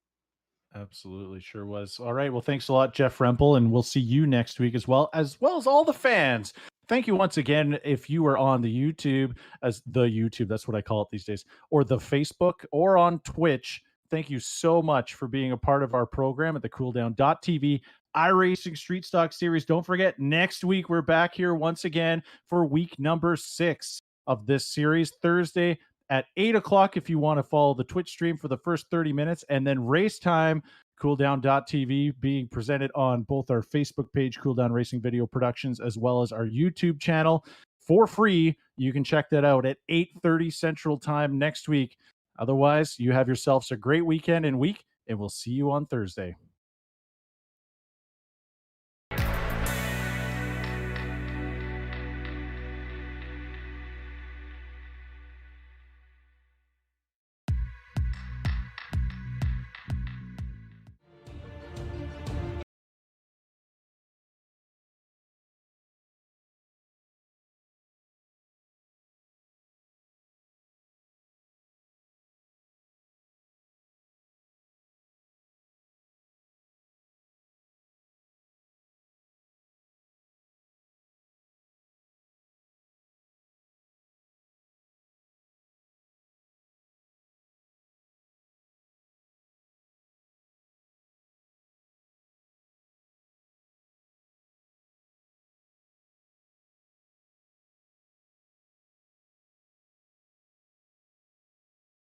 Absolutely, sure was. All right, well, thanks a lot, Jeff Rempel, and we'll see you next week as well as all the fans. Thank you once again. If you are on the YouTube, that's what I call it these days, or the Facebook, or on Twitch, thank you so much for being a part of our program at the cooldown.tv iRacing Street Stock Series. Don't forget, next week we're back here once again for week number 6 of this series, Thursday at 8 o'clock if you want to follow the Twitch stream for the first 30 minutes, and then race time, cooldown.tv, being presented on both our Facebook page, Cooldown Racing Video Productions, as well as our YouTube channel for free. You can check that out at 8:30 Central Time next week. Otherwise, you have yourselves a great weekend and week, and we'll see you on Thursday.